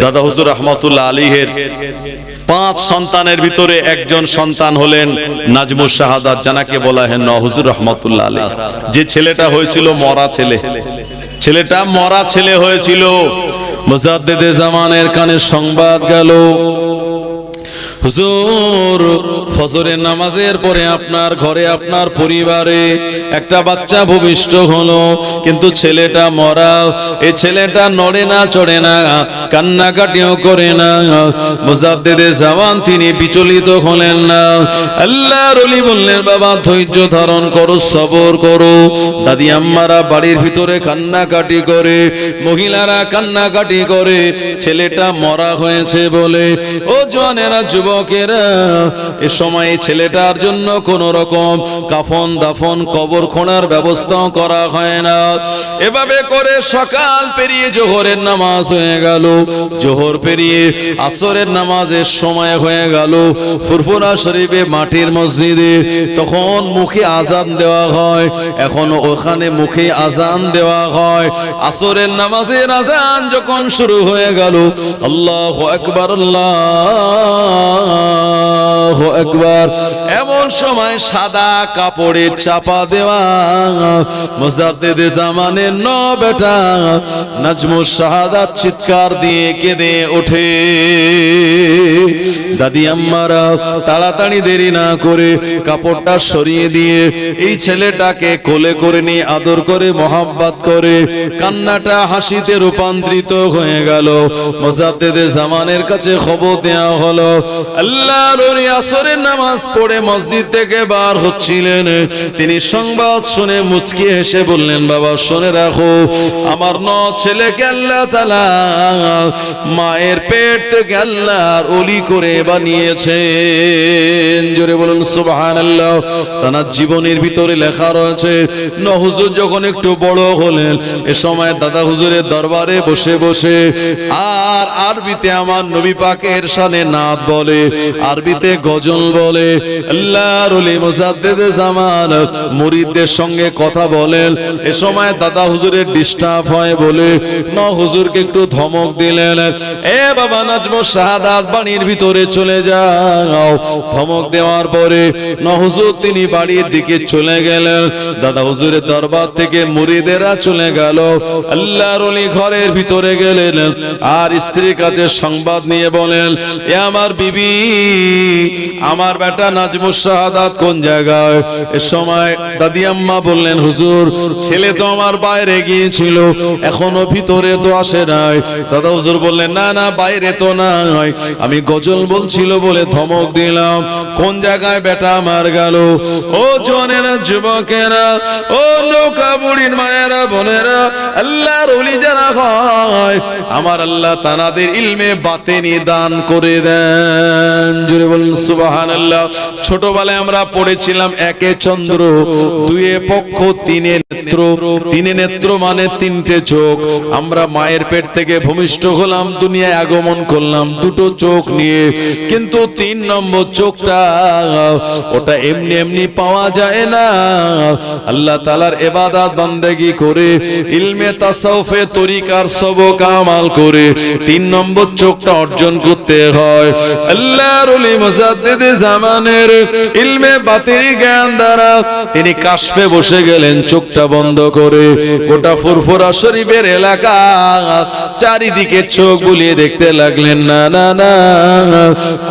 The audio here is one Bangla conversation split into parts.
দাদা হুজুর রহমাতুল্লাহ আলাইহির 5 সন্তানের ভিতরে একজন সন্তান হলেন নাজমুস শাহাদাত, জানাকে বলা হয় ন হুজুর রহমাতুল্লাহ আলাইহি। যে ছেলেটা হয়েছিল মরা ছেলে, ছেলেটা মরা ছেলে হয়েছিল। মুজাদ্দিদে জামানের কানে সংবাদ গেল, হুজুর ফজরের নামাজের পরে আপনার ঘরে আপনার পরিবারে একটা বাচ্চা ভূমিষ্ঠ হলো, কিন্তু ছেলেটা মরা। এই ছেলেটা নড়ে না, চড়ে না, কান্নাকাটিও করে না। মুজাদ্দিদে জামান তিনি বিচলিত হলেন না। আল্লাহর ওলি বললেন, বাবা ধৈর্য ধারণ করো, সবর করো। দাদি আম্মারা বাড়ির ভিতরে কান্নাকাটি করে, মহিলারা কান্নাকাটি করে, ছেলেটা মরা হয়েছে বলে। ও জওয়ানেরা, যুবকেরা, এ সময় ছেলেটার জন্য কোন রকম কাফন দাফন কবর খোঁড়ার ব্যবস্থা করা হয় না। এভাবে করে সকাল পেরিয়ে জোহরের নামাজ হয়ে গেল, জোহর পেরিয়ে আসরের নামাজের সময় হয়ে গেল। ফুরফুরা শরীফে মাটির মসজিদে তখন মুখে আজান দেওয়া হয়, এখন ওখানে মুখে আজান দেওয়া হয়। আসরের নামাজের আজান যখন শুরু হয়ে গেল, আল্লাহু আকবার, আল্লাহু আকবার, এমন সময় সাদা কাপড়ে চাপা দেওয়া মুজাদ্দিদে জামানের বেটা নাজমুস শাহাদাত চিৎকার দিয়ে কেঁদে ওঠে। দাদি আম্মারা তাড়াতাড়ি দেরি না করে কাপড়টা সরিয়ে দিয়ে এই ছেলেটাকে কোলে করে নিয়ে আদর করে মোহাব্বত করে কান্নাটা হাসিতে রূপান্তরিত হয়ে গেল। মুজাদ্দিদে জামানের কাছে খবর দেওয়া হলো, আল্লাহর ওলি আসরের নামাজ পড়ে মসজিদ থেকে বার হচ্ছিলেন। তিনি সংবাদ শুনে মুচকি হেসে বললেন, বাবা শুনে রাখো, আমার ছেলেকে আল্লাহ তাআলা মায়ের পেট থেকে আল্লাহর ওলি করে বানিয়েছেন। জোরে বলুন সুবহানাল্লাহ। তার জীবনের ভিতরে লেখা রয়েছে, হুজুর যখন একটু বড় হলেন, এ সময় দাদা হুজুরের দরবারে বসে বসে আর আরবিতে আমার নবী পাকের শানে নাত বলে, আরবিতে গজল বলে। আল্লাহর ওলি মুজাদ্দিদে জামান মুরিদদের সঙ্গে কথা বলেন। এ সময় দাদা হুজুরের ডিস্টার্ব হয় বলে হুজুরকে একটু ধমক দিলেন, এ বাবা নাজমুস শাহাদাত বাড়ির ভিতরে চলে যাও। ধমক দেওয়ার পরে হুজুর তিনি বাড়ির দিকে চলে গেলেন। দাদা হুজুরের দরবার থেকে মুরিদেরা চলে গেল। আল্লাহর ওলি ঘরের ভিতরে গেলেন আর স্ত্রীর কাছে সংবাদ নিয়ে বলেন, এ আমার বিবি, আমার বেটা নাজমুস শাহাদাত কোন জায়গায়? এ সময় দাদি আম্মা বললেন, হুজুর ছেলে তো আমার বাইরে গিয়েছিল, এখনো ভিতরে তো আসে নাই। দাদা হুজুর বললেন, না না, বাইরে তো নাই, আমি গজল বলছিল বলে ধমক দিলাম। কোন জায়গায় বেটা আমার গেল? ও জওয়ানেরা, যুবকেরা, ও নৌকা বুড়ির মায়েরা, বোনেরা, আল্লাহর ওলি যারা হয়, আমার আল্লাহ তানাদের ইলমে বাতেনি দান করে দেন। জোরে বলুন সুবহানাল্লাহ। ছোটবেলায় আমরা পড়েছিলাম, একে চন্দ্র, দুয়ে পক্ষ, তিনে নেত্র। তিনে নেত্র মানে তিনটে চোখ। আমরা মায়ের পেট থেকে ভূমিষ্ঠ হলাম, দুনিয়ায় আগমন করলাম দুটো চোখ নিয়ে, কিন্তু 3 নম্বর চোখটা ওটা এমনি এমনি পাওয়া যায় না। আল্লাহ তাআলার ইবাদত বান্দেগি করে, ইলমে তাসাউফে তরিকার সবক আমাল করে 3 নম্বর চোখটা অর্জন করতে হয়। আল্লাহর ওলি মুজাদ্দিদে জামানের ইলমে বাতিনি জ্ঞান দ্বারা তিনি কাশফে বসে গেলেন, চোখটা বন্ধ করে। গোটা ফুরফুরা শরীফের এলাকা চারিদিকে চোখ বুলিয়ে দেখতে লাগলেন, না না না,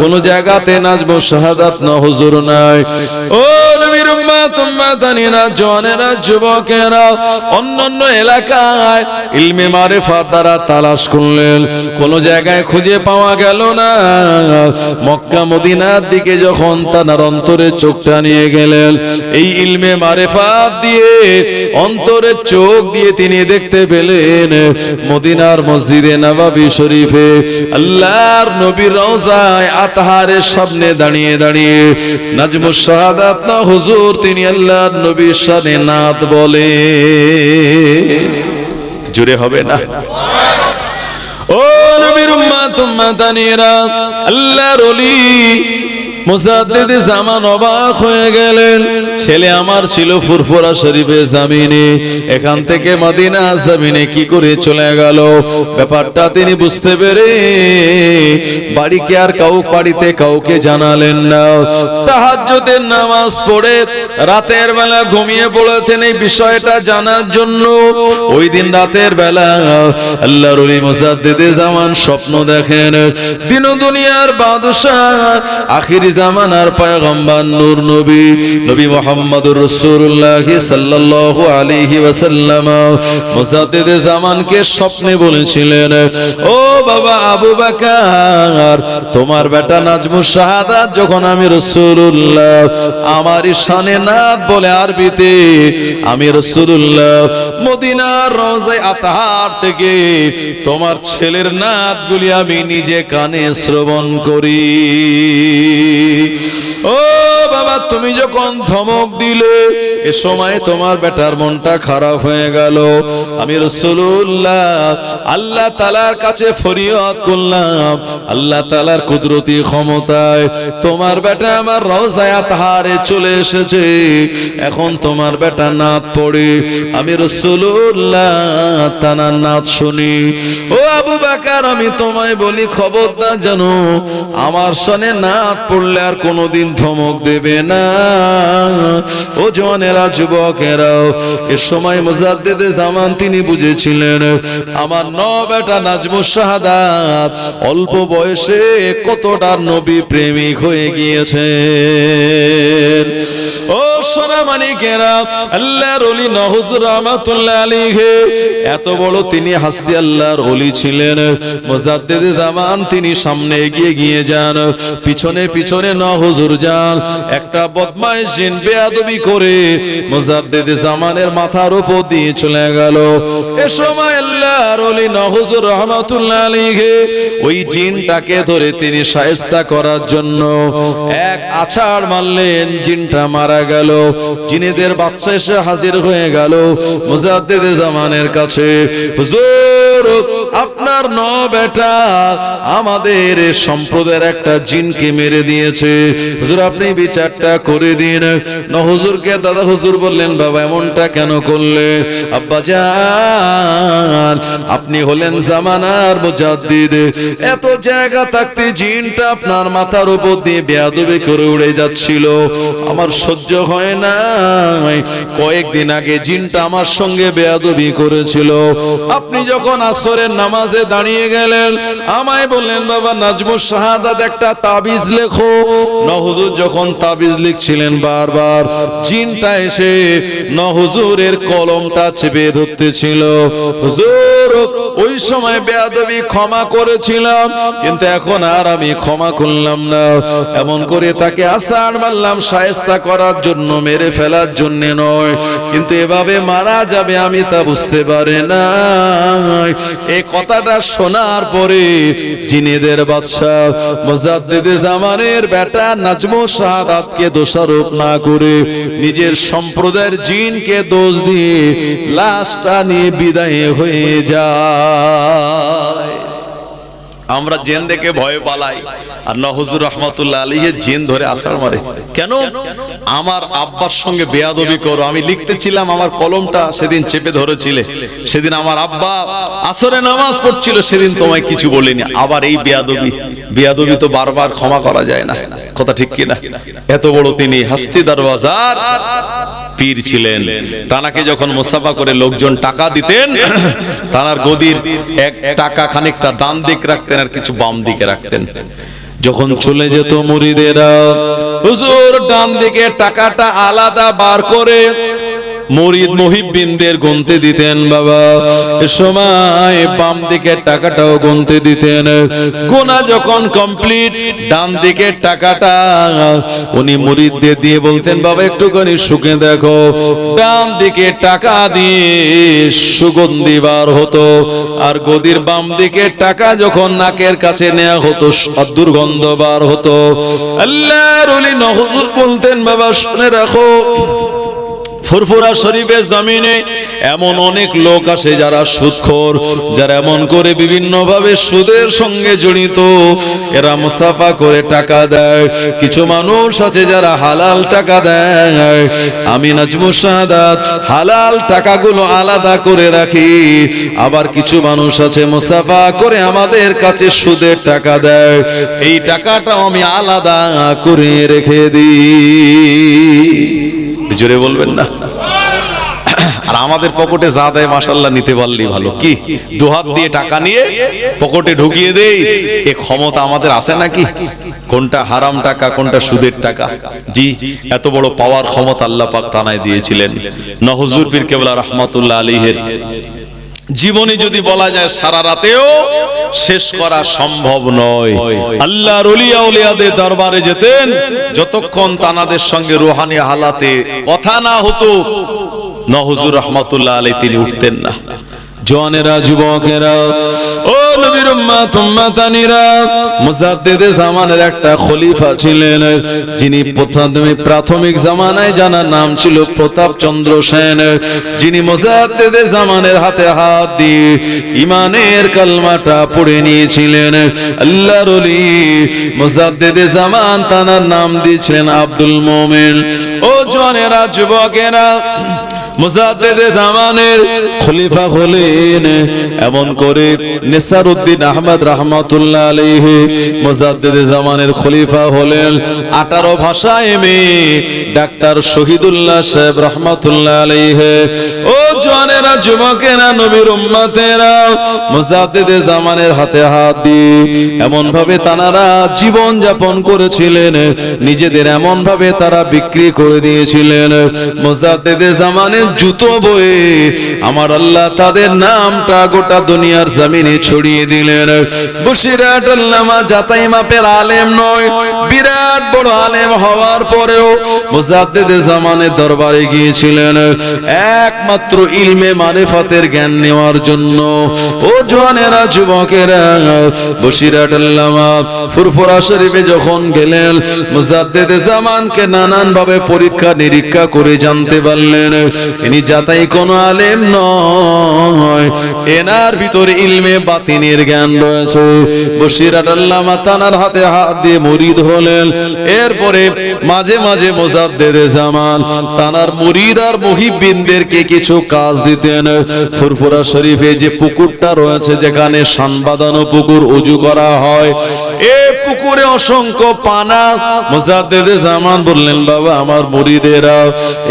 কোন জায়গাতে নাজমুস শাহাদাত হুজুর নাই। ও নবীর উম্মত, উম্মতানিরা, জওয়ানেরা, যুবকেরা, অন্যান্য এলাকায় ইলমে মারিফাত দ্বারা তালাশ করলেন, কোন জায়গায় খুঁজে পাওয়া গেল না। মক্কা মদিনার দিকে যখন তার অন্তরে চোখটা নিয়ে গেলেন, এই ইলমে মারিফাত দিয়ে অন্তরের চোখ দিয়ে তিনি দেখতে পেলেন মদিনার মসজিদে নববী শরীফে আল্লাহর নবীর রওজায় আতহারের সামনে দাঁড়িয়ে দাঁড়িয়ে নাজমুস শাহাদাত হুজুর তিনি আল্লাহর নবীর শানে নাত বলে। জুড়ে হবে না? ও নবীর উম্মত, উম্মতানিরা, আল্লাহর ওলি মুজাদ্দিদ জামান অবাক হয়ে গেলেন, ছেলে আমার ছিল ফুরফুরা শরীফে জামিনে, এখান থেকে মদিনা জামিনে কি করে চলে গেল? ব্যাপারটা তিনি বুঝতে পেরে বাড়িকে আর বাড়িতে কাউকে জানালেন না। তাহাজ্জুদের নামাজ পড়ে রাতের বেলা ঘুমিয়ে পড়েছেন এই বিষয়টা জানার জন্য। ওই দিন রাতের বেলা আল্লাহর ওলি মুজাদ্দিদ জামান স্বপ্ন দেখেন, দিন দুনিয়ার বাদশাহ আখিরি জামানার পয়গম্বর নূর নবী নবী মুহাম্মদুর রাসূলুল্লাহ সাল্লাল্লাহু আলাইহি ওয়াসাল্লাম মুজাদ্দিদ জামানকে স্বপ্নে বলেছিলেন, ও বাবা আবু বকর, তোমার বেটা নাজমুস শাহাদাত যখন আমি রাসূলুল্লাহ আমার শানে নাত বলে আরবিতে আমি রাসূলুল্লাহ মদিনার রওজায়ে আতহার থেকে তোমার ছেলের নাতগুলি আমি নিজে কানে শ্রবণ করি। ও বাবা, তুমি যখন ধমক দিলে এ সময় তোমার বেটার মনটা খারাপ হয়ে গেল। আমি রাসূলুল্লাহ আল্লাহ তাআলার কাছে ফরিয়াদ করলাম, আল্লাহ তাআলার কুদরতি ক্ষমতায় তোমার বেটা আমার রওজায়ে আতহারে চলে এসেছে, এখন তোমার বেটা নাত পড়ে আমি রাসূলুল্লাহ তানার নাত শুনি। ও আবু বকর, আমি তোমায় বলি খবরদার জানো, আমার শানে নাত পড়লে আর কোনোদিন ধমক দেবে না। ও জওয়ানেরা, যুবকেরাও, এ সময় মুজাদ্দিদ জামান তিনি বুঝেছিলেন আমার বেটা নাজমুস শাহাদাত অল্প বয়সে কতটা নবী প্রেমিক হয়ে গিয়েছে। ও সোনা মানিকেরা, আল্লাহর ওলি নহুজুর রাহমাতুল্লাহ আলাইহি এত বড় তিনি হাস্তি আল্লাহর ওলি ছিলেন। মুজাদ্দিদ জামান তিনি সামনে এগিয়ে গিয়ে যান, পিছনে পিছনে নহুজুর যান। একটা বদমাইশ জিন বেয়াদবি করে মুজাদ্দিদ জামানের মাথার উপর দিয়ে চলে গেল। এ সময় আল্লাহর ওলি নহুজুর রাহমাতুল্লাহ আলাইহি ওই জিনটাকে ধরে তিনি শায়েস্তা করার জন্য এক আছাড় মারলেন, জিনটা মারা গেল। জিনেদের বাদশা এসে হাজির হয়ে গেল মুজাদ্দিদ জামানের কাছে, হুজুর আপনার বেটা আমাদের সম্প্রদায়ের একটা জিনকে মেরে দিয়েছে, হুজুর আপনি বিচারটা করে দিন। হুজুরকে দাদা হুজুর বললেন, বাবা এমনটা কেন করলে? আব্বা জান, আপনি হলেন জামানার মুজাদ্দিদ, এত জায়গা থাকতে জিনটা আপনার মাথার উপর দিয়ে বেয়াদবি করে উড়ে যাচ্ছিল, আমার সহ্য হয় না। কয়েকদিন আগে জিনটা আমার সঙ্গে বেয়াদবি করেছিল, আপনি যখন আসরের নামাজে দাঁড়িয়ে গেলেন আমায় বললেন, বাবা নাজমুস শাহাদাত একটা তাবিজ লেখো। হুজুর যখন তাবিজ লিখছিলেন বারবার জিনটা এসে হুজুরের কলমটা চেপে ধরতেছিল। হুজুর ওই সময় বেয়াদবি ক্ষমা করেছিলাম, কিন্তু এখন আর আমি ক্ষমা করলাম না। এমন করে তাকে আছাড় মারলাম শায়েস্তা করার জন্য, মেরে ফেলার জন্য নয়, কিন্তু এভাবে মারা যাবে আমি তা বুঝতে পারি না। এই কথাটা শোনার পরে জিনেদের বাদশা মুজাদ্দিদ জামানের বেটা নাজমুস শাহাদাতকে দোষারোপ না করে নিজের সম্প্রদায়ের জিনকে দোষ দিয়ে লাশটা নিয়ে বিদায় হয়ে যায়। আমরা জিন দেখে ভয় পালাই, আর হুজুর রাহমাতুল্লাহ আলাইহি জিন ধরে আছাড় মারে। কেন? আমার আব্বার সঙ্গে বেয়াদবি করো, আমি লিখতেছিলাম, আমার কলমটা সেদিন চেপে ধরেছিলে, সেদিন আমার আব্বা আসরে নামাজ পড়ছিল, সেদিন তোমায় কিছু বলিনি। আবার এই বেয়াদবি তো বারবার ক্ষমা করা যায় না, কথা ঠিক কিনা? এত বড় তিনি হাস্তি দরওয়াজার পীর ছিলেন। তানাকে যখন মুসাফা করে লোকজন টাকা দিতেন, তানার গদির এক টাকা খানিকটা ডান দিক রাখতেন আর কিছু বাম দিকে রাখতেন। যখন চলে যেত মুরিদেরা, হুজুর ডান দিকে টাকাটা আলাদা বার করে মুরিদ মুহিব্বিনদের গুনতে দিতেন। বাবা এ সময় বাম দিকের টাকাটাও গুনতে দিতেন। গোনা যখন কমপ্লিট, ডান দিকের টাকাটা উনি মুরিদদের দিয়ে বলতেন, বাবা একটুখানি শুকে দেখো। ডান দিকে টাকা দিয়ে সুগন্ধি বার হতো, আর গদির বাম দিকের টাকা যখন নাকের কাছে নেওয়া হতো দুর্গন্ধ বার হতো। আল্লাহর ওলি হুজুর বলতেন, বাবা শুনে রাখো, ফুরফুরা শরীফের জমিনে এমন অনেক লোক আসে যারা সুদখোর, যারা এমন করে বিভিন্ন ভাবে সুদের সঙ্গে জড়িত, এরা মুসাফা করে টাকা দেয়। কিছু মানুষ আছে যারা হালাল টাকা দেয়। আমি নাজমুস শাহাদাত হালাল টাকাগুলো আলাদা করে রাখি। আবার কিছু মানুষ আছে মুসাফা করে আমাদের কাছে সুদের টাকা দেয়, এই টাকাটাও আমি আলাদা করে রেখে দিই। জোরে বলবেন না? আর আমাদের পকেটে যা দেয় মাশাআল্লাহ নিতে পারলেই ভালো। কি দুহাত দিয়ে টাকা নিয়ে পকেটে ঢুকিয়ে দেই, এ ক্ষমতা আমাদের আছে নাকি? কোনটা হারাম টাকা, কোনটা সুদের টাকা? জি, এত বড় পাওয়ার ক্ষমতা আল্লাহ পাক তানায় দিয়েছিলেন। নহুজুর পীর কেবলা রাহমাতুল্লাহ আলাইহির জীবনে যদি বলা যায় সারা রাতেও শেষ করা সম্ভব নয়। আল্লাহর ওলিয়া ওলিয়াদের দরবারে যেতেন, যতক্ষণ তানাদের সঙ্গে রুহানি হালাতে কথা না হতো নহুজুর রাহমাতুল্লাহ আলাইহি তিনি উঠতেন না। জওয়ানেরা, যুবকেরা, ও নবীর উম্মত উম্মতানিরা, মুজাদ্দিদে জামানের একটা খলিফা ছিলেন, যিনি প্রাথমিক জামানায় জানার নাম ছিল প্রতাপ চন্দ্র সেন, যিনি মুজাদ্দিদে জামানের হাতে হাত দিয়ে ঈমানের কালমাটা পড়ে নিয়েছিলেন। আল্লাহর ওলি মুজাদ্দিদে জামান, তার নাম দিয়েছিলেন আব্দুল মোমেন। ও জওয়ানেরা, যুবকেরা, মুজাদ্দিদে জামানের খলিফা হলেন। এমন করে নেসারউদ্দিন আহমদ রাহমাতুল্লাহ আলাইহি মুজাদ্দিদে জামানের খলিফা হলেন। 18 ভাষায় ডাক্তার শহীদুল্লাহ সাহেব রাহমাতুল্লাহ আলাইহি। ও জওয়ানেরা, যুবকেরা, নবীর উম্মতেরা, মুজাদ্দিদে জামানের হাতে হাত দিয়ে এমন ভাবে তারা জীবন যাপন করেছিলেন, নিজেদের এমন ভাবে তারা বিক্রি করে দিয়েছিলেন। মুজাদ্দিদে জামানের জুতো বয়ে আমার আল্লাহ তাদের নামটা গোটা দুনিয়ার জমিনে ছড়িয়ে দিলেন। বসিরহাট আল্লামা যাতাই মাপের আলেম নয়, বিরাট বড় আলেম হওয়ার পরেও মুজাদ্দিদে জামানের দরবারে গিয়েছিলেন একমাত্র ইলমে মারিফাতের জ্ঞান নেওয়ার জন্য। ও জওয়ানেরা, যুবকেরা, বসিরহাট আল্লামা ফুরফুরা শরীফে যখন গেলেন, মুজাদ্দিদে জামানকে নানান ভাবে পরীক্ষা নিরীক্ষা করে জানতে পারলেন ইনি যাতাই কোন আলেম নয়, এনার ভিতরে ইলমে বাতিনের জ্ঞান রয়েছে। বসিরহাট আল্লামা তানার হাতে হাত দিয়ে মুরিদ হলেন। এরপরে মাঝে মাঝে মুজাদ্দিদে জামান তানার মুরিদ আর মুহিব্বিনদেরকে কিছু কাজ দিতেন। ফুরফুরা শরীফে যে পুকুরটা রয়েছে, যেখানে শান বাঁধানো পুকুর, ওযু করা হয়, এই পুকুরে অসংখ্য পানা। মুজাদ্দিদে জামান বললেন, বাবা আমার মুরিদেরা,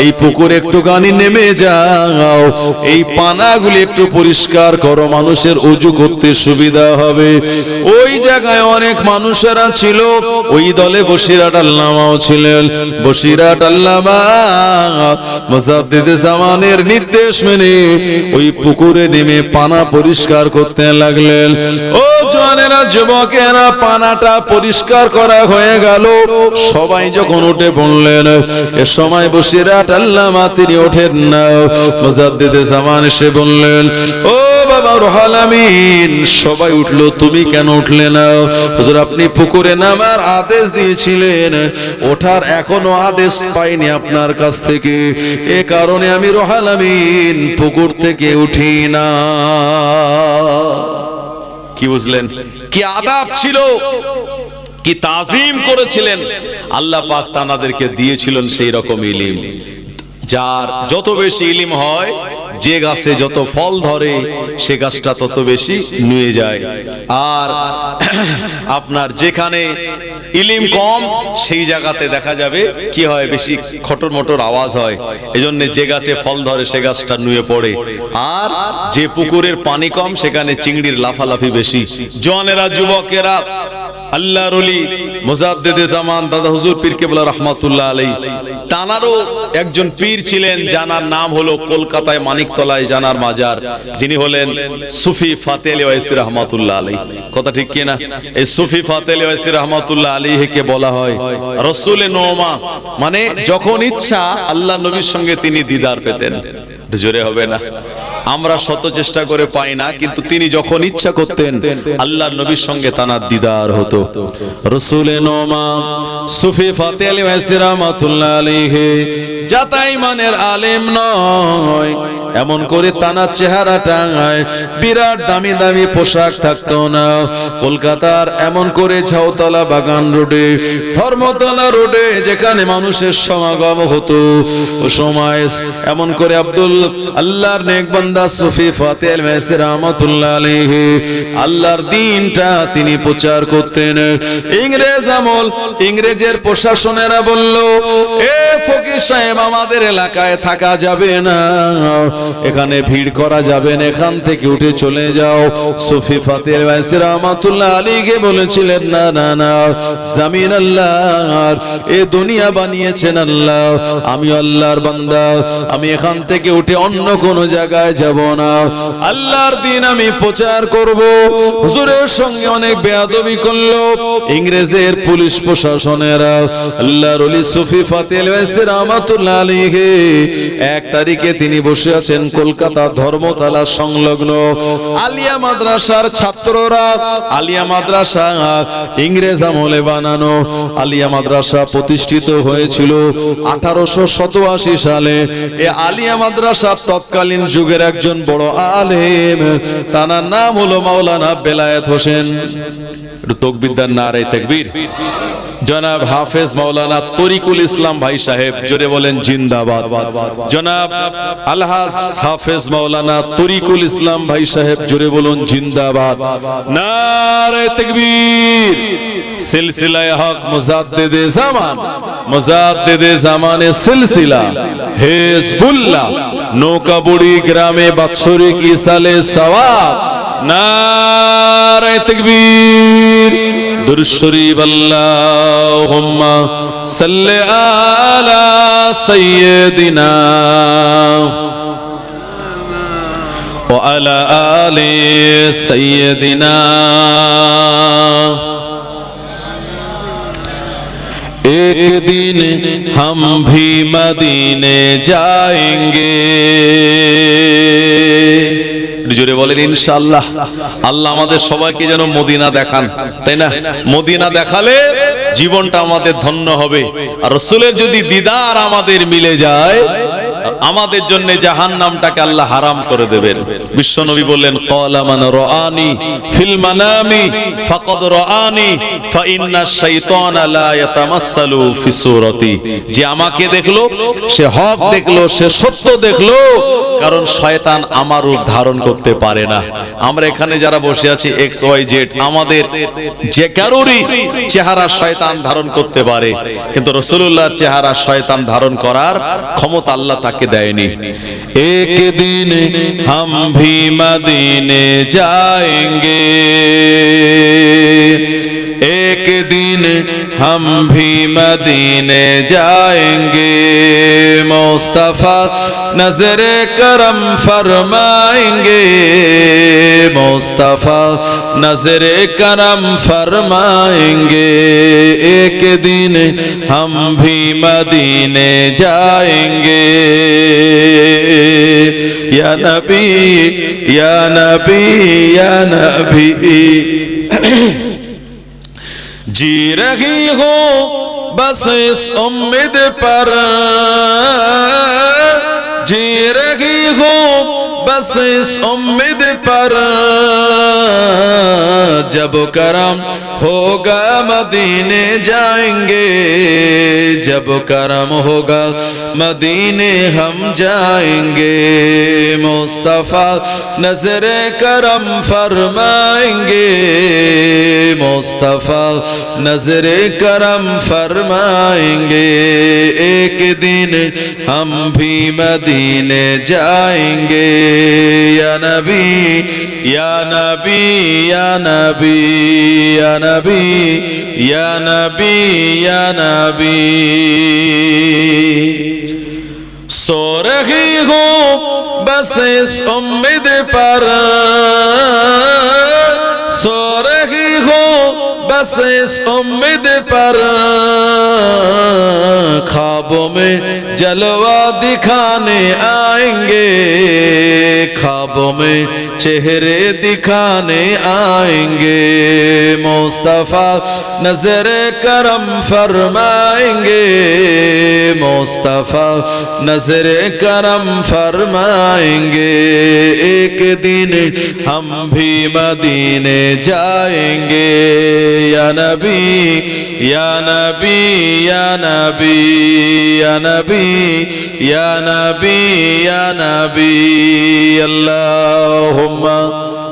এই পুকুরে একটুখানি নেমে যাও, এই পানাগুলি একটু পরিষ্কার করো, মানুষের ওযু করতে সুবিধা হবে। ওই জায়গায় অনেক মানুষেরা ছিল, ওই দলে বসিরহাট আল্লামাও ছিলেন। বসিরহাট আল্লামা মুজাদ্দিদে জামানের নির্দেশ মেনে ওই পুকুরে নেমে পানা পরিষ্কার করতে লাগলেন। ও জওয়ানেরা, যুবকেরা, পানাটা পরিষ্কার করা হয়ে গেল। সবাই যখন উঠে পড়লেন, এ সময় বসিরহাট আল্লামা তিনি ওঠেন না। মুজাদ্দিদে জামান এসে বললেন, ও বাবা রুহুল আমিন, সবাই উঠলো, তুমি কেন উঠলে না? হুজুর, আপনি পুকুরে নামার আদেশ দিয়েছিলেন, ওঠার এখনো আদেশ পাইনি আপনার কাছ থেকে, এ কারণে আমি রুহুল আমিন পুকুর থেকে উঠি না। কি বুঝলেন? কি আদাব ছিল, কি তাজিম করেছিলেন আল্লাহ পাক তানাদেরকে দিয়েছিলেন সেই রকম ইলম। যার যত বেশি ইলম হয়, যে গাছে যত ফল ধরে সে গাছটা তত বেশি নুয়ে যায়। আর আপনার যেখানে ইলম কম, সেই জায়গাতে দেখা যাবে কি হয়, বেশি খটর মটর আওয়াজ হয়। এজন্য যে গাছে ফল ধরে সে গাছটা নুয়ে পড়ে। আর যে পুকুরের পানি কম, সেখানে চিংড়ির লাফালাফি বেশি। জওয়ানেরা, যুবকেরা, আল্লাহর ওলি মুজাদ্দিদে জামান দাদা হুজুর পীর কেবলা রাহমাতুল্লাহ আলাইহি, তানারও একজন পীর ছিলেন, জানার নাম হলো কলকাতায় মানিকতলায় জানার মাজার, যিনি হলেন সুফি ফাতে আলী ওয়াইসি রাহমাতুল্লাহ আলাইহি। কথা ঠিক কি না? এই সুফি ফাতে আলী ওয়াইসি রাহমাতুল্লাহ আলাইহি কে বলা হয় রাসূলে নোমা, মানে যখন ইচ্ছা আল্লাহ নবীর সঙ্গে তিনি দিদার পেতেন। জোরে হবে না? আমরা শত চেষ্টা করে পাই না, কিন্তু তিনি যখন ইচ্ছা করতেন আল্লাহর নবীর সঙ্গে তানার দিদার হতো। রাসূলে নোমা সুফি ফাতে আলী ওয়াইসি রাহমাতুল্লাহ আলাইহি যাতাই মানের আলেম নয়, এমন করে তানা চেহারা টাঙায়, বিরাট দামি দামি পোশাক থাকতো না। কলকাতার এমন করে ঝাউতলা বাগান রোডে, ধর্মতলা রোডে যেখানে মানুষের সমাগম হতো, ও সময় এমন করে আব্দুল আল্লাহর নেক বান্দা সুফি ফাতে আল মেসি রাহমাতুল্লাহ আলাইহি আল্লাহর দ্বীনটা তিনি প্রচার করতেন। ইংরেজ আমল, ইংরেজের প্রশাসনেরা বলল, এ ফকির সাহেব আমাদের এলাকায় থাকা যাবে না, এখানে ভিড় করা যাবে না, এখান থেকে উঠে চলে যাও। সুফি ফাতে আল মেসি রাহমাতুল্লাহ আলাইহি বলেছিলেন, না না না, জামিন আল্লাহর, এ দুনিয়া বানিয়েছেন আল্লাহ, আমি আল্লাহর বান্দা, আমি এখান থেকে উঠে অন্য কোন জায়গায় যাব না, আল্লাহর দ্বীন আমি প্রচার করব। হুজুরের সঙ্গে অনেক বেয়াদবি করলো ইংরেজের পুলিশ প্রশাসনেরা। আল্লাহর ওলি সুফি ফাতে আল মেসি রাহমাতুল্লাহ আলাইহি 1 তারিখে তিনি বসে আছেন কলকাতা ধর্মতলা সংলগ্ন আলিয়া মাদ্রাসার ছাত্ররা। আলিয়া মাদ্রাসা ইংরেজ আমলে বানানো, আলিয়া মাদ্রাসা প্রতিষ্ঠিত হয়েছিল 1887 সালে। এই আলিয়া মাদ্রাসা তৎকালীন যুগের একজন বড় আলেম, তার নাম হলো মাওলানা বেলায়েত হোসেন। তকবীরদার নারে তাকবীর। জনাব হাফেজ মাওলানা তরিকুল ইসলাম ভাই সাহেব, জোরে বলেন জিন্দাবাদ। জনাব আলহাজ হাফেজ মাওলানা তরিকুল ইসলাম ভাই সাহেব, জোরে বলুন জিন্দাবাদ। নারে তাকবীর। সিলসিলায়ে হক মুজাদ্দিদে জামান, মুজাদ্দিদে জামানে সিলসিলা হিজবুল্লাহ নৌকাবুড়ি গ্রামে বাৎসরিক ইসালে সওয়াব। নারে তাকবীর। দুরূদ শরীফ আল্লাহুম্মা সাল্লি আলা সাইয়্যিদিনা ওয়া আলা আলি সাইয়্যিদিনা। एक दिन हम भी मदीने जाएंगे। জোরে বলেন ইনশাআল্লাহ। আল্লাহ আমাদের সবাইকে যেন মদিনা দেখান, তাই না? মদিনা দেখালে জীবনটা আমাদের ধন্য হবে। আর রাসূলের যদি দিদার আমাদের মিলে যায়, আমাদের জন্য জাহান্নামটাকে আল্লাহ হারাম করে দেবেন। বিশ্বনবী বললেন, ক্বালা মান রাআনি ফিল মানামি ফাকাদ রাআনি ফা ইন্না শাইতানা লা ইয়াতামাসসালু ফি সূরাতি। যে আমাকে দেখলো সে হক দেখলো, সে সত্য দেখলো, কারণ শয়তান আমার রূপ ধারণ করতে পারে না। আমরা এখানে যারা বসে আছি XYZ, আমাদের যে কারোরই চেহারা শয়তান ধারণ করতে পারে, কিন্তু রাসূলুল্লাহর চেহারা শয়তান ধারণ করার ক্ষমতা আল্লাহ তাকে দেয়নি। এক দিন হাম ভি মদিনে जाएंगे, एक दिन हम भी मदीने जाएंगे, मुस्तफा नजर करम फरमाएंगे, मुस्तफा नजर करम फरमाएंगे, एक दिन हम भी मदीने जाएंगे। या नबी या नबी या नबी जी रही हो बस इस उम्मीद पर, जी रही हो बस इस उम्मीद पर, जब करम होगा मदीने जाएंगे, जब करम होगा मदीने हम जाएंगे, मुस्तफा नजर करम फरमाएंगे, मुस्तफा नजर करम फरमाएंगे, एक दिन हम भी मदीने जाएंगे। या नबी या नबी या नबी या नबी या नबी या नबी। सो रही हूँ बस इस उम्मीद पर, सो रही हूँ बस इस उम्मीद पर, ख्वाबों में जलवा दिखाने आएंगे, ख्वाबों में चेहरे दिखाने आएंगे, मुस्तफा नजर करम फरमाएंगे, मुस्तफा नजर करम फरमाएंगे। एक दिन हम भी मदीने जाएंगे, या नबी या नबी या नबी या नबी या नबी या नबी। अल्लाहुम्मा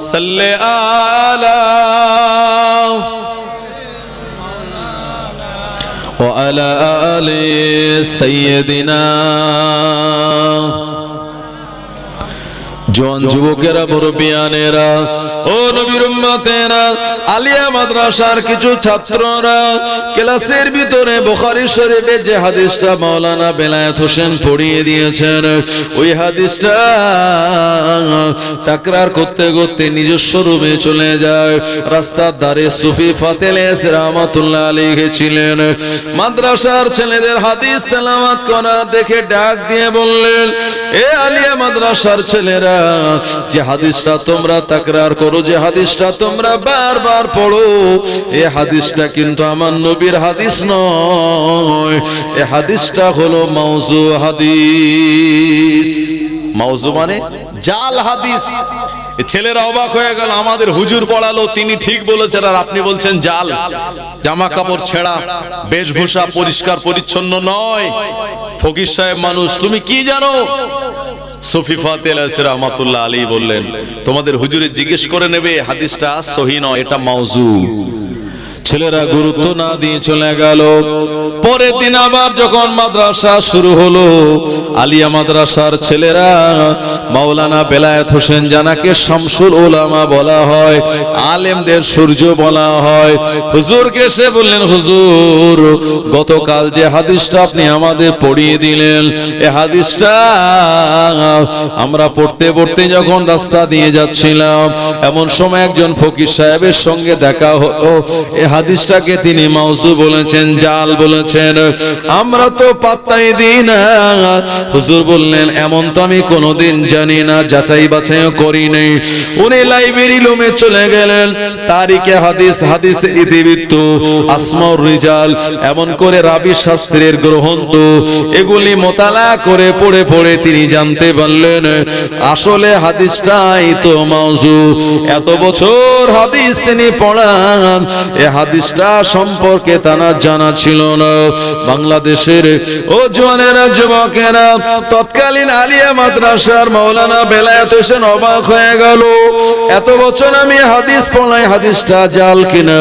सल्ले आला व अला आले सय्यदिना। जवान যুবকেরা মুরব্বিয়ানেরা ও নবীর উম্মতেরা, আলিয়া মাদ্রাসার কিছু ছাত্ররা ক্লাসের ভিতরে বুখারী শরীফে যে হাদিসটা মাওলানা বেলায়েত হোসেন পড়িয়ে দিয়েছেন, ওই হাদিসটা তাকরার করতে করতে নিজস্ব রুমে চলে যায়। রাস্তার ধারে সুফি ফাতেল রাহমাতুল্লাহ আলাইহি ছিলেন। মাদ্রাসার ছেলেদের হাদিস তেলাওয়াত করা দেখে ডাক দিয়ে বললেন, এ আলিয়া মাদ্রাসার ছেলেরা, যে হাদিসটা তোমরা তাকরার করো, যে হাদিসটা তোমরা বারবার পড়ো, এই হাদিসটা কিন্তু আমার নবীর হাদিস নয়, এই হাদিসটা হলো মাউজু হাদিস। মাউজু মানে জাল হাদিস। ছেলেরা অবাক হয়ে গেল, আমাদের হুজুর পড়ালো, তিনি ঠিক বলেছেন, আর আপনি বলছেন জাল। জামা কাপড় ছেঁড়া, বেশভূষা পরিষ্কার পরিচ্ছন্ন নয়। ফকির সাহেব মানুষ, তুমি কি জানো? সুফি ফাতেল রাহমাতুল্লাহ আলাইহি বললেন, তোমাদের হুজুরে জিজ্ঞেস করে নেবে, হাদিসটা সহিহ নয়, এটা মাউজু। ছেলেরা গুরুত্ব না দিয়ে চলে গেল। পরের দিন আবার যখন মাদ্রাসা শুরু হলো, আলিয়া মাদ্রাসার ছেলেরা মাওলানা বেলায়েত হোসেন, জানাকে শামসুল উলামা বলা হয়, আলেমদের সূর্য বলা হয়, হুজুরকে এসে বললেন, হুজুর গতকাল যে হাদিসটা আপনি আমাদের পড়িয়ে দিলেন, এই হাদিসটা আমরা পড়তে পড়তে যখন রাস্তা দিয়ে যাচ্ছিলাম, এমন সময় একজন ফকির সাহেবের সঙ্গে দেখা হলো। হাদিসটাকে তিনি মাউজু বলেছেন, জাল বলেছেন, আমরা তো পাত্তাই দিই না। হুজুর বললেন, এমন তো আমি কোনোদিন জানি না, যাচাই বাছাইও করি নাই। উনি লাইব্রেরি রুমে চলে গেলেন, তারিখে হাদিস, হাদিসে ইতিবৃত্ত, আসমাউর রিজাল, এমন করে রাবি শাস্ত্রের গ্রন্থ, এগুলি মোতালা করে পড়ে পড়ে তিনি জানতে পারলেন আসলে হাদিসটাই তো মাউজু। এত বছর হাদিস তিনি পড়ান, এ হাদিসটা সম্পর্কে তার জানা ছিল না। বাংলাদেশের ও জওয়ানেরা, যুবকেরা, তৎকালীন আলিয়া মাদ্রাসার মাওলানা বেলায়েত হোসেন অবাক হয়ে গেল, এত বছর আমি হাদিস পড়াই, হাদিসটা জাল কিনা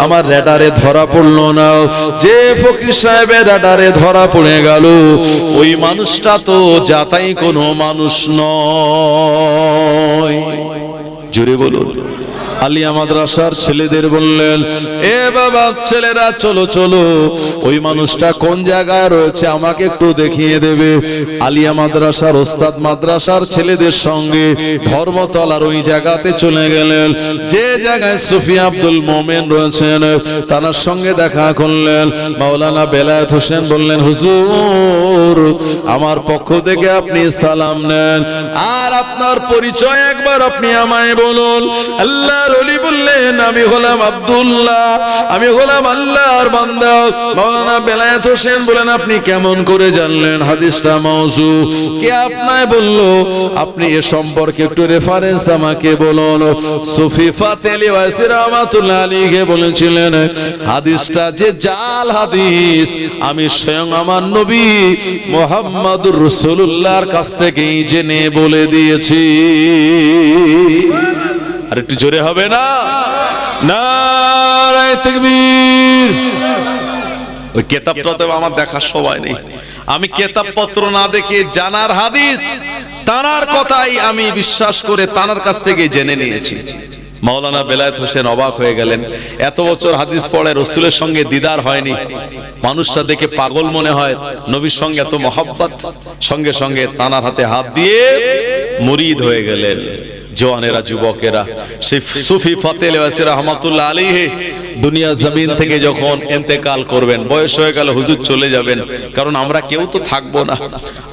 আমার রেডারে ধরা পড়লো না। যে ফকির সাহেবের রেডারে ধরা পড়ে গেল, ওই মানুষটা তো যাতাই কোনো মানুষ নয়। জোরে বলুন। আলিয়া মাদ্রাসার ছেলেদের বললেন, এ বাবা ছেলেরা, চলো চলো, ওই মানুষটা কোন জায়গায় রয়েছে আমাকে একটু দেখিয়ে দেবে। আলিয়া মাদ্রাসার ওস্তাদ মাদ্রাসার ছেলেদের সঙ্গে ধর্মতলার ওই জায়গাতে চলে গেলেন, যে জায়গায় সুফি আব্দুল মোমেন রয়েছেন, তার সঙ্গে দেখা করলেন। মাওলানা বেলায়েত হোসেন বললেন, হুজুর আমার পক্ষ থেকে আপনি সালাম নেন, আর আপনার পরিচয় একবার আপনি আমায় বলুন। আল্লাহ ওলি বললেন, আমি হলাম আব্দুল্লাহ, আমি হলাম আল্লাহর বান্দা। মাওলানা বেলায়েত হোসেন বলেন, আপনি কেমন করে জানলেন হাদিসটা মাউজু? কে আপনায় বললো? আপনি এ সম্পর্কে একটু রেফারেন্স আমাকে বলুন। সুফি ফাতেল রাহমাতুল্লাহ আলাইহি বলেছিলেন, হাদিসটা যে জাল হাদিস, আমি স্বয়ং আমার নবী মুহাম্মদুর রাসূলুল্লাহর কাছ থেকেই জেনে বলে দিয়েছি। আর একটু জোরে হবে না? নারায়ে তাকবীর। ওই কিতাবটা তো আমার দেখার সময় নেই, আমি কিতাবপত্র না দেখে জানার হাদিস, তানার কথাই আমি বিশ্বাস করে তানার কাছ থেকে জেনে নিয়েছি। মাওলানা বেলায়েত হোসেন অবাক হয়ে গেলেন, এত বছর হাদিস পড়ে রাসূলের সঙ্গে দিদার হয়নি, মানুষটা দেখে পাগল মনে হয়, নবীর সঙ্গে এত মহব্বত, সঙ্গে সঙ্গে তানার হাতে হাত দিয়ে মুরিদ হয়ে গেলেন। জওয়ানেরা, যুবকেরা, সেই সুফি ফাতেল রাহমাতুল্লাহ আলাইহি দুনিয়া জমিন থেকে যখন ইন্তেকাল করবেন, বয়স হয়ে গেল, হুজুর চলে যাবেন, কারণ আমরা কেউ তো থাকবো না।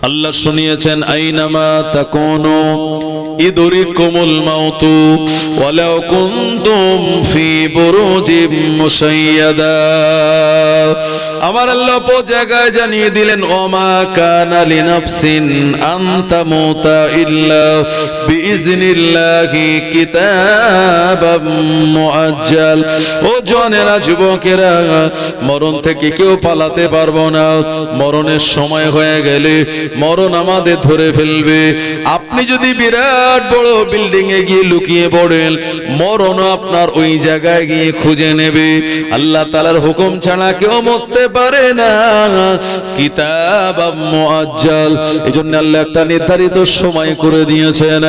আল্লাহ শুনিয়েছেন, আইনামা তাকুনু ইদরিকুমুল মাউতু ওয়ালাউ কুনতুম ফি বুরুজিম মুশাইয়াদা। আমার আল্লাহ পো জায়গায় জানিয়ে দিলেন, ওমা কানা লিনাফসিন আন তামুতা ইল্লা বিইজনিল্লাহি কিতাবাম মুআজ্জাল। ও জওয়ানেরা, যুবকেরা, মরণ থেকে কেউ পালাতে পারবো না। মরণের সময় হয়ে গেলে মরণ আমাদের ধরে ফেলবে। আপনি যদি বিরাট বড় বিল্ডিং এ গিয়ে লুকিয়ে পড়েন, মরণও আপনার ওই জায়গায় গিয়ে খুঁজে নেবে। আল্লাহ তাআলার হুকুম ছাড়া কেউ মরতে পারে না। কিতাবাম মুআজ্জাল, এজন্য আল্লাহ একটা নির্ধারিত সময় করে দিয়েছেন।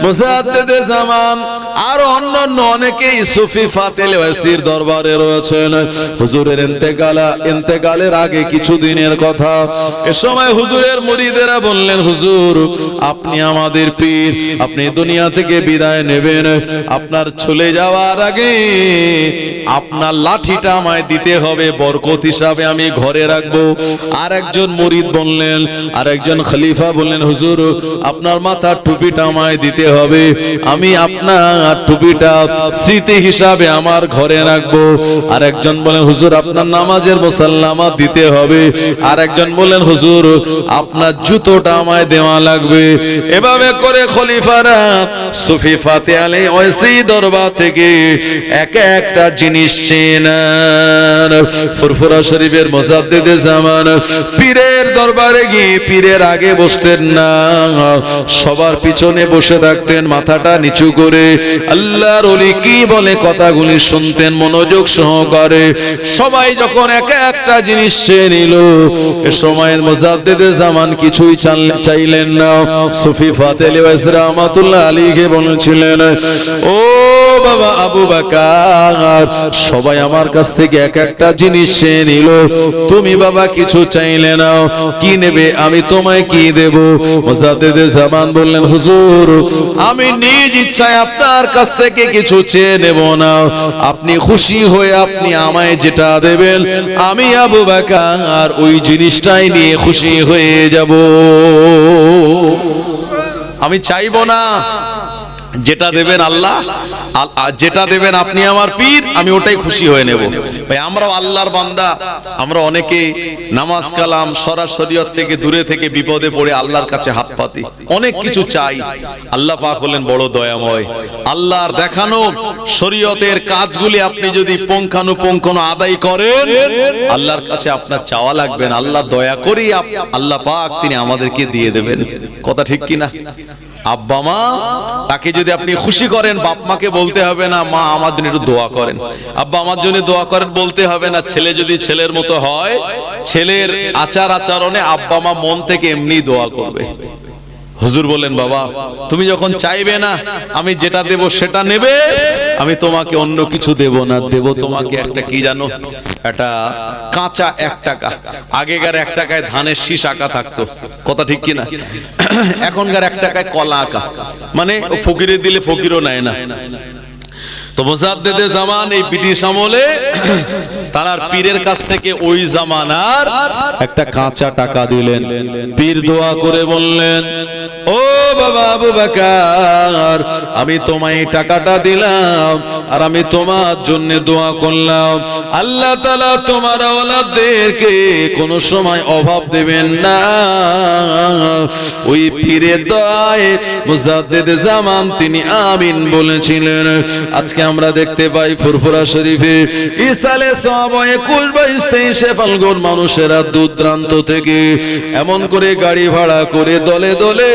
মুজাদ্দিদে জামান আর অন্যান্য অনেকেই সুফি ফাতেল ওয়াসির দরবারে রয়েছেন। হুজুরের ইন্তেকালের আগে কিছুদিনের কথা। এ সময় হুজুরের মুরিদেরা বললেন, হুজুর আপনি আমাদের পীর, আপনি দুনিয়া থেকে বিদায় নেবেন, আপনার চলে যাওয়ার আগে আপনার লাঠিটা আমায় দিতে হবে, বরকত হিসাবে আমি ঘরে রাখবো। আর একজন মুরিদ বললেন, আর একজন খলিফা বললেন, হুজুর আপনার মাথার টুপিটা আমায় দিতে হবে, আমি আপনার টুপিটা স্মৃতি হিসাবে আমার ঘরে রাখবো। আর একজন বলেন, হুজুর আপনার নামাজের মুসাল্লামা দিতে হবে। আর একজন বলেন, হুজুর আপনার জুতোটা আমায় দেওয়া লাগবে। এভাবে করে খলিফারা সুফি ফাতে আলী ওয়াসি দরবার থেকে এক একটা জিনিস চেনেন। ফুরফুরা শরীফের মুজাদ্দিদে জামান পীরের দরবারে গিয়ে পীরের আগে বসতেন না, সবার পিছনে বসে থাকতেন মাথাটা নিচু করে। আল্লাহর ওলি কি বলে কথাগুলি শুনতেন মনোযোগ সহকারে। সবাই যখন এক একটা জিনিস চেয়ে নিল, এ সময়ের মুজাদ্দিদে জামান কিছুই চাইলেন না। সুফি ফাতে আলী ওয়াসি রাহমাতুল্লাহ আলাইহি বলেছিলেন, ও বাবা আবু বকর, সবাই আমার কাছ থেকে এক একটা জিনিস চেয়ে নিল, তুমি বাবা কিছু চাইলে না, কি নেবে, আমি তোমায় কি দেব? মুজাদ্দিদে জামান বললেন, হুজুর আমি নিজ ইচ্ছায় আপনার কাছ থেকে কিছু চেয়ে নেব না, আপনি খুশি হয়ে আপনি আমায় যেটা দেবেন আমি আবু বকর ওই জিনিসটাই নিয়ে খুশি হয়ে যাব। আমি চাইবো না, যেটা দেবেন আল্লাহ, যেটা দেবেন আপনি আমার পীর, আমি ওটাই খুশি হয়ে নেব। ভাই আমরাও আল্লাহর বান্দা, আমরা অনেকে নামাজ কালাম শরীয়ত থেকে দূরে থেকে বিপদে পড়ে আল্লাহর কাছে হাত পাতি, অনেক কিছু চাই। আল্লাহ পাক হলেন বড় দয়াময়। আল্লাহর দেখানো শরীয়তের কাজগুলি আপনি যদি পুঙ্খানুপুঙ্খ আদায় করেন, আল্লাহর কাছে আপনার চাওয়া লাগবে না, আল্লাহ দয়া করি আল্লাহ পাক তিনি আমাদেরকে দিয়ে দেবেন। কথা ঠিক কিনা? আব্বা মা তাকে যদি আপনি খুশি করেন, বাপ মাকে বলতে হবে না মা আমার জন্য একটু দোয়া করেন, আব্বা আমার জন্য দোয়া করেন বলতে হবে না। ছেলে যদি ছেলের মতো হয়, ছেলের আচার আচরণে আব্বা মা মন থেকে এমনি দোয়া করবে। হুজুর বলেন, বাবা তুমি যখন চাইবে না আমি যেটা দেব সেটা নেবে, আমি তোমাকে অন্য কিছু দেব না, দেব তোমাকে একটা কি জানো, একটা কাঁচা 1 টাকা। আগেকার 1 টাকায় ধানের শীষ আঁকা থাকতো, কথা ঠিক কিনা? এখনকার 1 টাকায় কলা আঁকা, মানে ফকিরে দিলে ফকিরও নেয় না। তো মুজাদ্দিদে জামান এই ব্রিটিশ আমলে তার পীরের কাছ থেকে ওই জামানার একটা কাঁচা টাকা দিলেন। পীর দোয়া করে বললেন, ও বাবা আবু বকর, আমি তোমায় টাকাটা দিলাম আর আমি তোমার জন্য দোয়া করলাম, আল্লাহ তাআলা তোমার আওলাদদেরকে কোন সময় অভাব দেবেন না। ওই পীরের দোয়ায় মুজাদ্দিদে জামান তিনি আমিন বলেছিলেন। আজকে আমরা দেখতে পাই ফুরফুরা শরীফে ইসালে সওয়াবে কুলবাইস্তে ফাল্গুন মানুষেরা দূর দূরান্ত থেকে এমন করে গাড়ি ভাড়া করে দলে দলে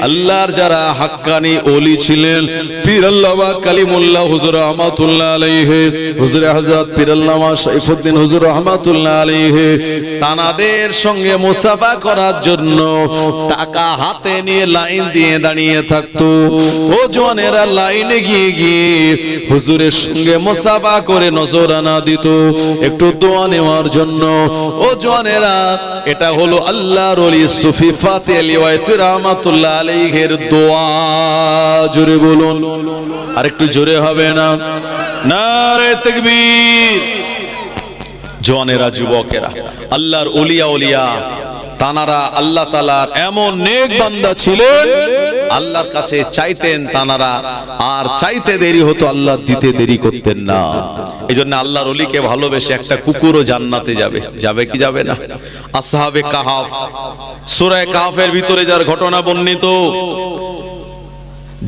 আল্লাহর যারা হাক্কানি ওলি ছিলেন, পীর আল্লামা কালিমুল্লাহ হুজুর রহমাতুল্লাহ আলাইহি, হুজুর হযরত পীর আল্লামা সাইফুদ্দিন হুজুর রহমাতুল্লাহ আলাইহি, তানাদের সঙ্গে মুসাফা করার জন্য টাকা হাতে নিয়ে লাইন দিয়ে দাঁড়িয়ে থাকতো। ও জওয়ানেরা লাইনে গিয়ে গিয়ে হুজুরের সঙ্গে মুসাফা করে নজরানা দিত একটু দোয়া নেওয়ার জন্য। ও জওয়ানেরা, এটা হলো আল্লাহর ওলি সুফি ফাতে আলী ওয়াইসি রাহমাতুল্লাহ আলাইহির দোয়া। জোরে বলুন, আর একটু জোরে হবে না? নারে তাকবীর। জওয়ানেরা, যুবকেরা, আল্লাহর ওলিয়া ওলিয়া তানারা আল্লাহ তাআলার এমন নেক বান্দা ছিলেন, আল্লাহর কাছে চাইতেন তানারা, আর চাইতে দেরি হতো, আল্লাহ দিতে দেরি করতেন না। এই জন্য আল্লাহর ওলিকে ভালোবেসে একটা কুকুরও জান্নাতে যাবে। যাবে কি যাবে না? আসহাবে কাহাফ, সূরা কাহাফের ভিতরে যার ঘটনা বর্ণিত,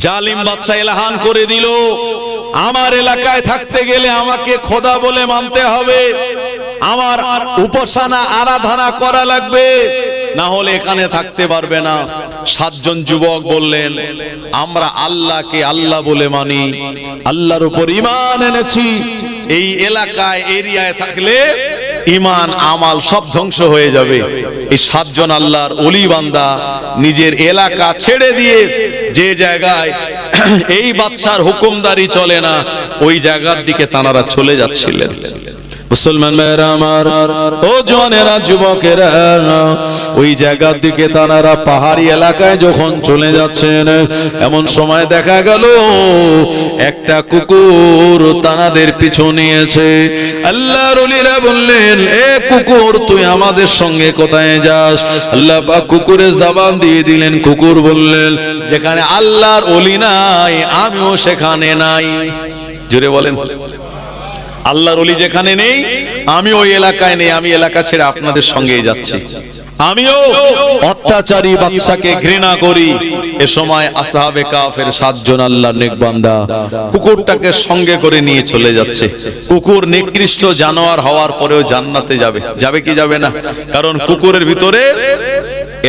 জালিম বাদশা এলাহান করে দিল, আমার এলাকায় থাকতে গেলে আমাকে খোদা বলে মানতে হবে, আমার উপাসনা আরাধনা করা লাগবে, না হলে এখানে থাকতে পারবে না। 7 জন যুবক বললেন, আমরা আল্লাহকে আল্লাহ বলে মানি, আল্লাহর উপর ঈমান এনেছি, এই এলাকায় এরিয়ায় থাকলে ঈমান আমাল সব ধ্বংস হয়ে যাবে। এই 7 জন আল্লাহর ওলি বান্দা নিজের এলাকা ছেড়ে দিয়ে যে জায়গায় এই বাদশার হুকুমদারি চলে না, ওই জায়গার দিকে তানারা চলে যাচ্ছিলেন। মুসলমান ভাইরা আমার, ও জওয়ানেরা, যুবকেরা, ওই জায়গার দিকে তানারা পাহাড়ি এলাকায় যখন চলে যাচ্ছেন, এমন সময় দেখা গেল একটা কুকুর তানাদের পিছু নিয়েছে। আল্লাহর ওলিরা বললেন, এ কুকুর, তুই আমাদের সঙ্গে কোথায় যাস? আল্লাহ পাক কুকুরের জবান দিয়ে দিলেন। কুকুর বললেন, যেখানে আল্লাহর ওলি নাই আমিও সেখানে নাই। জোরে বলেন, আল্লাহর ওলি যেখানে নেই আমি ওই এলাকায় নেই, আমি এলাকা ছেড়ে আপনাদের সঙ্গেই যাচ্ছি। আমিও অত্যাচারী বাদশাকে ঘৃণা করি। এ সময় আসহাবে কাফের 7 জন আল্লাহর নেক বান্দা কুকুরটাকে সঙ্গে করে নিয়ে চলে যাচ্ছে। কুকুর নিকৃষ্ট জানোয়ার হওয়ার পরেও জান্নাতে যাবে। যাবে কি যাবে না? কারণ কুকুরের ভিতরে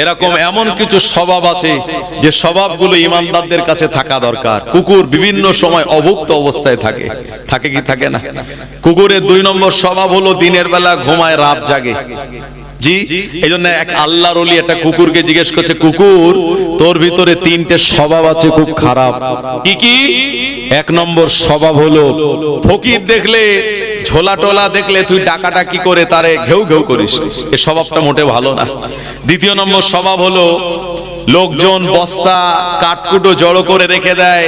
এরকম এমন কিছু স্বভাব আছে যে স্বভাবগুলো ইমানদারদের কাছে থাকা দরকার। কুকুর বিভিন্ন সময় অভুক্ত অবস্থায় থাকে, থাকে কি থাকে না? কুকুরের 2 নম্বর স্বভাব হলো দিনের বেলা ঘুমায়, রাত জাগে। জি, এই জন্য এক আল্লাহর ওলি একটা কুকুরকে জিজ্ঞেস করছে, কুকুর, তোর ভিতরে 3টে স্বভাব আছে খুব খারাপ। কি কি? 1 নম্বর স্বভাব হলো ফকির দেখলে, ঝোলা টোলা দেখলে তুই ডাকাডাকি করে তারে ঘেউ ঘেউ করিস, এই স্বভাবটা মোটে ভালো না। 2 নম্বর স্বভাব হলো লোকজন বস্তা কাঠকুটো জড়ো করে রেখে দেয়,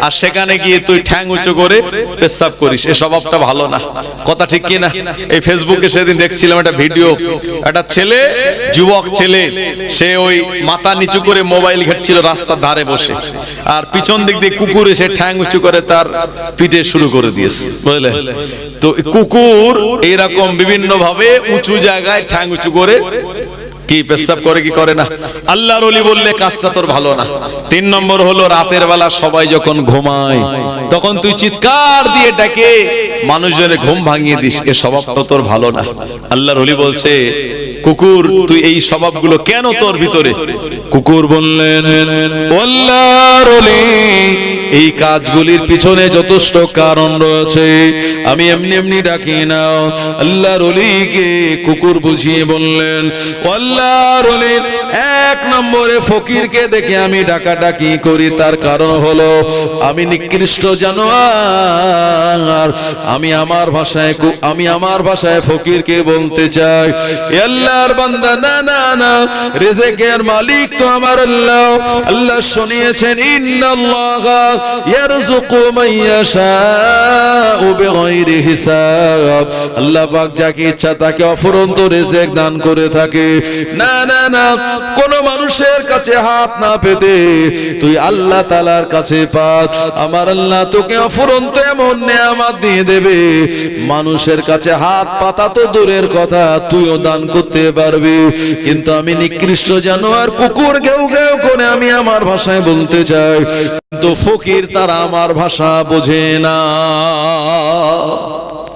আর সেখানে গিয়ে তুই ঠ্যাং উঁচু করে পেশাব করিস, এই স্বভাবটা ভালো না। কথা ঠিক কি না? এই ফেসবুকে সেদিন দেখছিলাম একটা ভিডিও, একটা ছেলে, যুবক ছেলে, সে ওই মাথা নিচু করে মোবাইল ঘাটছিল রাস্তার ধারে বসে, আর পিছন দিক দিয়ে কুকুর এসে ঠ্যাং উঁচু করে তার পিঠে শুরু করে দিয়েছে, বুঝলে? তো কুকুর এইরকম বিভিন্ন ভাবে উঁচু জায়গায় ঠ্যাং উঁচু করে কি পেশাব করে কি করে না। আল্লাহর ওলি বললে কাজটা তোর ভালো না। 3 নম্বর হলো রাতের বেলা সবাই যখন ঘুমায় তখন তুই চিৎকার দিয়ে ডাকে মানুষজনের ঘুম ভাঙিয়ে দিস, এ স্বভাবটা তোর ভালো না। আল্লাহর ওলি বলছে, কুকুর, তুই এই স্বভাবগুলো কেন তোর ভিতরে? কুকুর বললেন, আল্লাহর ওলি, এই কাজগুলির পিছনে যথেষ্ট কারণ রয়েছে, আমি এমনি এমনি ডাকি না। আল্লাহর ওলিকে কুকুর বুঝিয়ে বললেন, আল্লাহর ওলি, 1 নম্বরে ফকিরকে দেখে আমি ডাকাডাকি করি, তার কারণ হলো আমি নিকৃষ্ট জানোয়ার। আমি আমার ভাষায় ফকিরকে বলতে চাই, আল্লাহর বান্দা, না না না, রিজিকের মালিক তো আমার আল্লাহ। আল্লাহ শুনিয়েছেন, ইন্নাল্লাহা ইয়ারযুকু মান ইয়াশাউ বিগাইরি হিসাব। আল্লাহ পাক যাকে ইচ্ছা তাকে অফুরন্ত রিজিক দান করে থাকে। না না না, কোন মানুষের কাছে হাত না পেতে তুই আল্লাহ তাআলার কাছে পাত, আমার আল্লাহ তোকে অফুরন্ত এমন নেয়ামত দিয়ে দেবে, মানুষের কাছে হাত পাতা তো দূরের কথা, তুইও দান করতে পারবি। কিন্তু আমি নিকৃষ্ট জানোয়ার কুকুর ঘেউ ঘেউ করে আমি আমার ভাষায় বলতে চাই, কিন্তু ফকির তারা আমার ভাষা বোঝে না।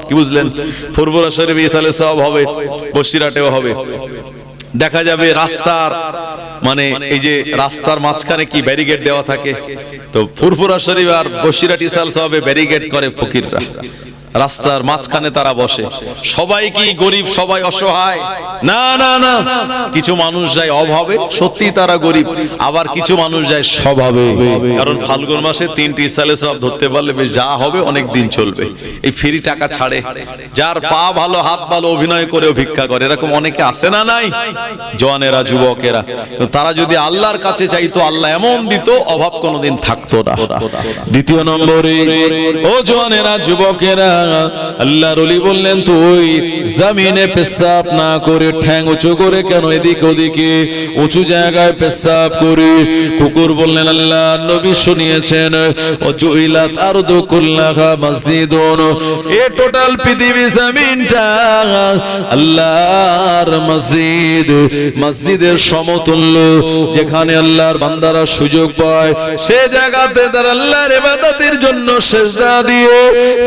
কি বুঝলেন? ফুরফুরা শরীফে ইসালে সওয়াব হবে, বসিরহাটেও হবে। দেখা যাবে রাস্তার মানে এই যে রাস্তার মাঝখানে কি ব্যারিকেড দেওয়া থাকে, তো ফুরফুরা শরীফ আর বসিরহাট ইসাল সওয়াবে ব্যারিকেড করে ফকিররা, রাস্তার মাঝখানে তারা বসে। সবাই কি গরিব? সবাই অসহায়? না না না, কিছু মানুষ যায় অভাবে, সত্যি তারা গরিব, আবার কিছু মানুষ যায় স্বভাবে। কারণ ফাল্গুন মাসে 3টি ইসালে সওয়াব ধরতে পারলে বেশ যা হবে অনেক দিন চলবে। এই ফ্রি টাকা ছাড়ে, যার পা ভালো হাত ভালো অভিনয় করেও ভিক্ষা করে, এরকম অনেকে আছে না নাই? জওয়ানেরা, যুবকেরা, তারা যদি আল্লাহর কাছে চাইতো আল্লাহ এমন দিত, অভাব কোনোদিন থাকতো না। 2 নম্বরে, ও জওয়ানেরা, যুবকেরা, আল্লাহর ওলি বললেন তুই জমিনে পেশাব না করে ঠ্যাং উঁচু করে কেন এদিকে ওদিকে উঁচু জায়গায় পেশাব করি? কুকুর বললেন আল্লাহ নবী শুনিয়েছেন ওজুইলাত আরদু কুল্লাহা মসজিদুন, এ টোটাল পৃথিবী জমিনটা আল্লাহর মসজিদ, মসজিদের সমতুল্য। যেখানে আল্লাহর বান্দারা সুযোগ পায় সে জায়গাতে তারা আল্লাহর ইবাদতের জন্য সিজদা দিয়ে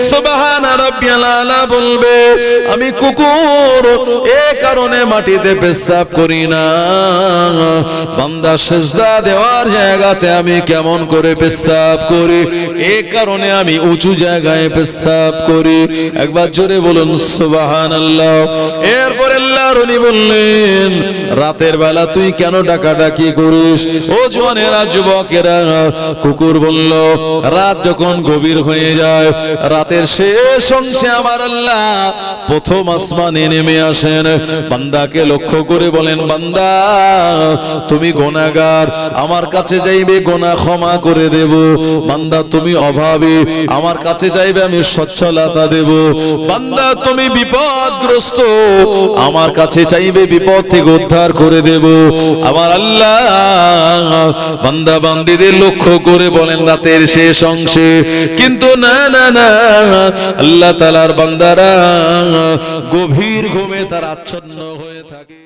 সুবহানা রাব্বিয়াল আলা বলবে। আমি কুকুর এ কারণে মাটিতে পেশাব করি না, বান্দা সিজদা দেওয়ার জায়গাতে আমি কেমন করে পেশাব করি এ কারণে আমি উঁচু জায়গায় পেশাব করি। একবার জোরে বলুন সুবহানাল্লাহ। এরপর আল্লাহর ওলি বললেন রাতের বেলা তুই কেন ডাকাডাকি করিস? ও জওয়ানেরা যুবকেরা, কুকুর বলল রাত যখন গভীর হয়ে যায় রাতের শেষ অংশে আমার আল্লাহ প্রথম আসমানে নেমে আসেন, বান্দাকে লক্ষ্য করে বলেন বান্দা তুমি গুনাহগার, আমার কাছে যাইবে গুনাহ ক্ষমা করে দেব। বান্দা তুমি অভাবী, আমার কাছে যাইবে আমি সচ্ছলতা দেব। বান্দা তুমি বিপদগ্রস্ত, আমার কাছে চাইবে বিপদ থেকে উদ্ধার করে দেব। আমার আল্লাহ বান্দা বান্দীদের লক্ষ্য করে বলেন রাতের শেষ অংশে। কিন্তু না না না, আল্লাহ তাআলার বান্দারা গভীর ঘুমে তার আচ্ছন্ন হয়ে থাকে।